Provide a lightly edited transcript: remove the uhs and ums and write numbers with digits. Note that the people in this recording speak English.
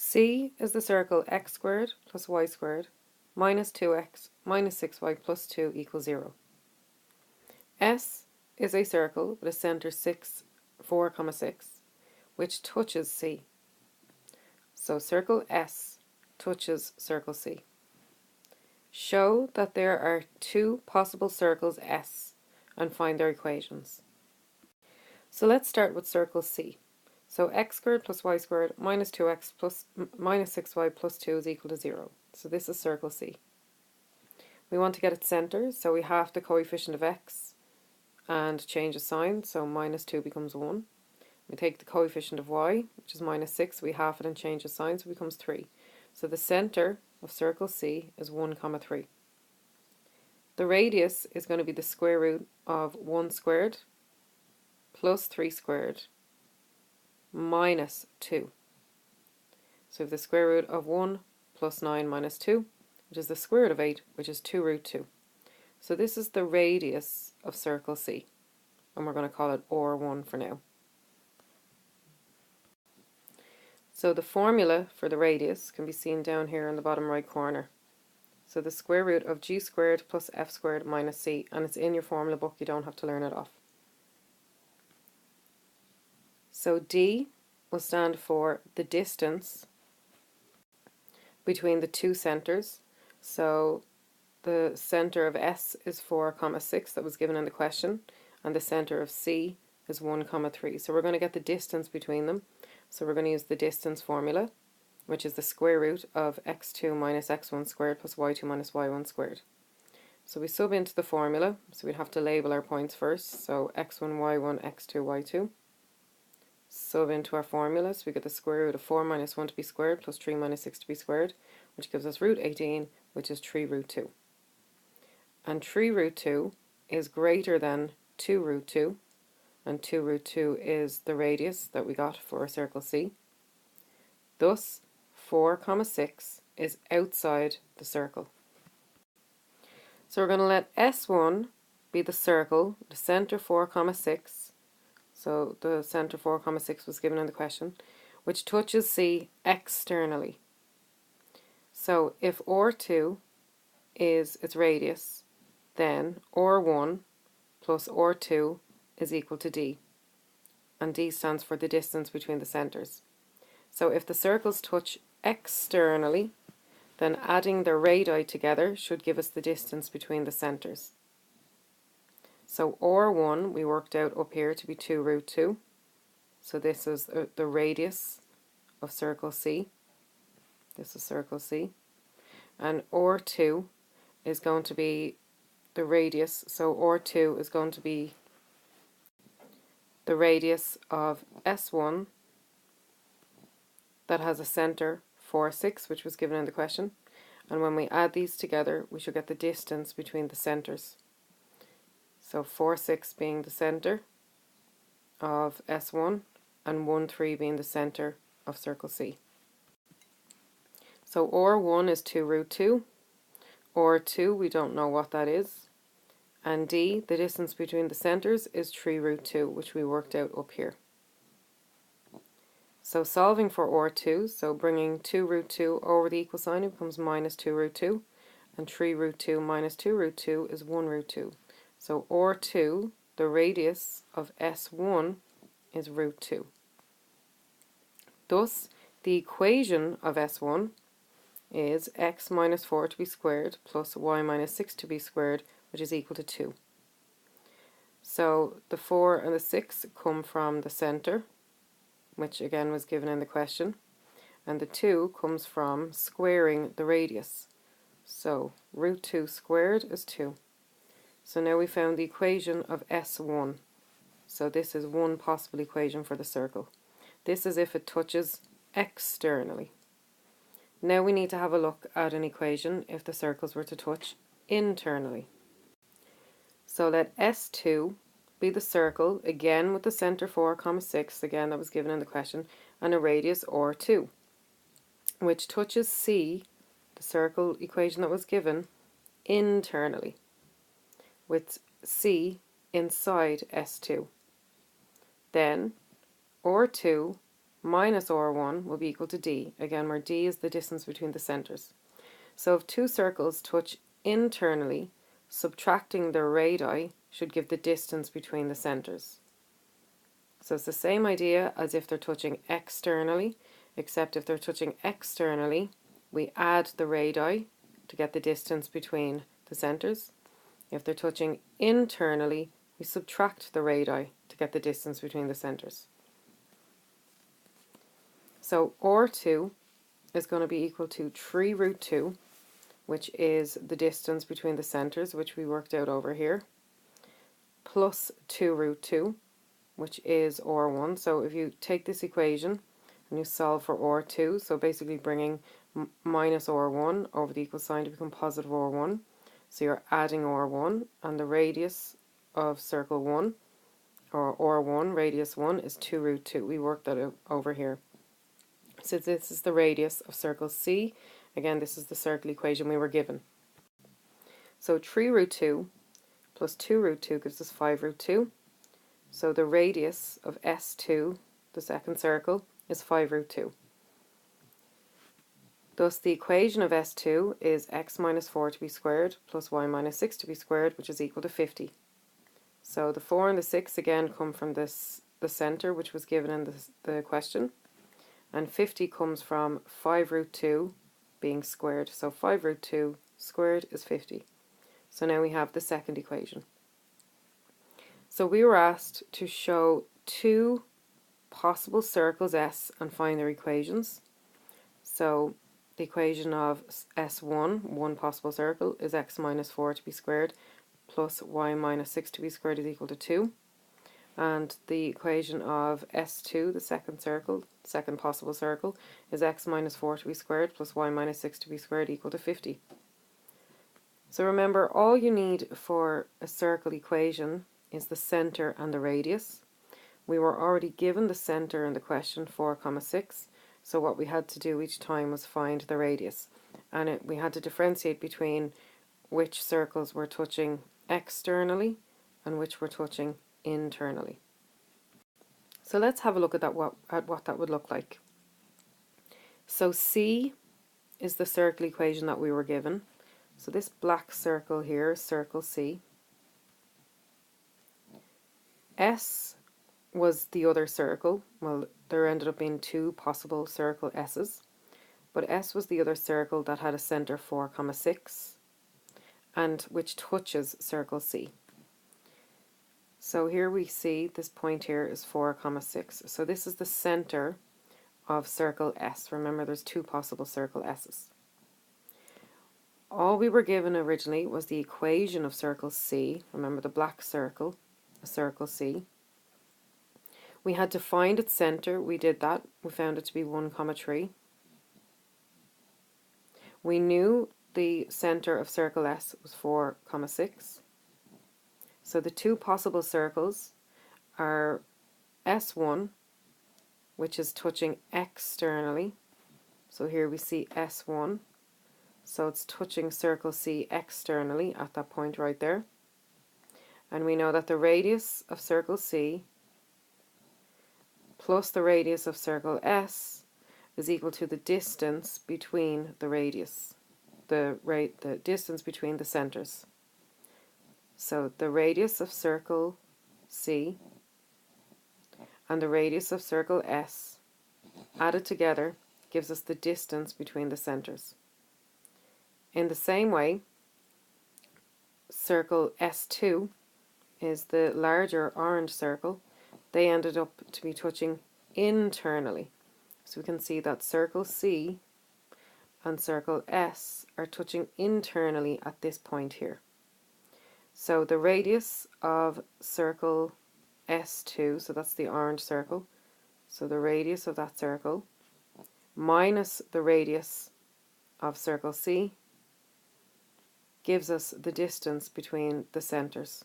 C is the circle x squared plus y squared minus 2x minus 6y plus 2 equals 0. S is a circle with a centre 4, 6, which touches C. So circle S touches circle C. Show that there are two possible circles S and find their equations. So let's start with circle C. So x squared plus y squared minus 2x plus minus 6y plus 2 is equal to 0. So this is circle C. We want to get its centre, so we halve the coefficient of x and change the sign, so minus 2 becomes 1. We take the coefficient of y, which is minus 6, we halve it and change the sign, so it becomes 3. So the centre of circle C is 1, 3. The radius is going to be the square root of 1 squared plus 3 squared minus 2. So we have the square root of 1 plus 9 minus 2, which is the square root of 8, which is 2 root 2. So this is the radius of circle C, and we're going to call it R1 for now. So the formula for the radius can be seen down here in the bottom right corner. So the square root of g squared plus f squared minus c, and it's in your formula book, you don't have to learn it off. So d will stand for the distance between the two centres. So the centre of S is 4, 6 that was given in the question, and the centre of C is 1, 3. So we're going to get the distance between them. So we're going to use the distance formula, which is the square root of x2 minus x1 squared plus y2 minus y1 squared. So we sub into the formula, so we'd have to label our points first. So x1, y1, x2, y2. Sub into our formula, so we get the square root of 4 minus 1 to be squared plus 3 minus 6 to be squared, which gives us root 18, which is 3 root 2. And 3 root 2 is greater than 2 root 2, and 2 root 2 is the radius that we got for our circle C. Thus, 4, 6 is outside the circle. So we're going to let S1 be the circle, the centre 4, 6, so the centre 4, 6 was given in the question, which touches C externally. So if R2 is its radius, then R1 plus R2 is equal to D, and D stands for the distance between the centres. So if the circles touch externally, then adding their radii together should give us the distance between the centres. So R1 we worked out up here to be 2 root 2. So this is the radius of circle C. This is circle C. And R2 is going to be the radius. So R2 is going to be the radius of S1 that has a centre 4, 6, which was given in the question. And when we add these together, we should get the distance between the centres. So 4, 6 being the centre of S1 and 1, 3 being the centre of circle C. So R1 is 2 root 2. R2, we don't know what that is. And D, the distance between the centres, is 3 root 2, which we worked out up here. So solving for R2, so bringing 2 root 2 over the equal sign, it becomes minus 2 root 2. And 3 root 2 minus 2 root 2 is 1 root 2. So R2, the radius of S1, is root 2. Thus, the equation of S1 is x minus 4 to be squared plus y minus 6 to be squared, which is equal to 2. So the 4 and the 6 come from the centre, which again was given in the question, and the 2 comes from squaring the radius. So root 2 squared is 2. So now we found the equation of S1. So this is one possible equation for the circle. This is if it touches externally. Now we need to have a look at an equation if the circles were to touch internally. So let S2 be the circle, again with the centre 4, 6, again that was given in the question, and a radius R2, which touches C, the circle equation that was given, internally, with C inside S2. Then R2 minus R1 will be equal to D, again where D is the distance between the centres. So if two circles touch internally, subtracting their radii should give the distance between the centres. So it's the same idea as if they're touching externally, except if they're touching externally, we add the radii to get the distance between the centres. If they're touching internally, we subtract the radii to get the distance between the centres. So R2 is going to be equal to 3 root 2, which is the distance between the centres, which we worked out over here, plus 2 root 2, which is R1. So if you take this equation and you solve for R2, so basically bringing minus R1 over the equal sign to become positive R1. So you're adding R1, and the radius of circle 1, or R1, radius 1, is 2 root 2. We worked that out over here. So this is the radius of circle C. Again, this is the circle equation we were given. So 3 root 2 plus 2 root 2 gives us 5 root 2. So the radius of S2, the second circle, is 5 root 2. Thus the equation of S2 is x minus 4 to be squared plus y minus 6 to be squared, which is equal to 50. So the 4 and the 6 again come from the centre, which was given in the question. And 50 comes from 5 root 2 being squared. So 5 root 2 squared is 50. So now we have the second equation. So we were asked to show two possible circles S and find their equations. So the equation of S1, one possible circle, is x minus 4 to be squared plus y minus 6 to be squared is equal to 2. And the equation of S2, the second circle, second possible circle, is x minus 4 to be squared plus y minus 6 to be squared equal to 50. So remember, all you need for a circle equation is the centre and the radius. We were already given the centre in the question, 4, 6, so what we had to do each time was find the radius. And we had to differentiate between which circles were touching externally and which were touching internally. So let's have a look at what that would look like. So C is the circle equation that we were given. So this black circle here is circle C. S was the other circle. Well, there ended up being two possible circle S's, but S was the other circle that had a centre 4, 6 and which touches circle C. So here we see this point here is 4, 6. So this is the centre of circle S. Remember, there's two possible circle S's. All we were given originally was the equation of circle C. Remember the black circle, a circle C. We had to find its centre. We did that. We found it to be 1, 3. We knew the centre of circle S was 4, 6. So the two possible circles are S1, which is touching externally. So here we see S1. So it's touching circle C externally at that point right there. And we know that the radius of circle C plus the radius of circle S is equal to the distance between the radius, the distance between the centres. So the radius of circle C and the radius of circle S added together gives us the distance between the centres. In the same way, circle S2 is the larger orange circle. They ended up to be touching internally. So we can see that circle C and circle S are touching internally at this point here. So the radius of circle S2, so that's the orange circle, so the radius of that circle minus the radius of circle C gives us the distance between the centres.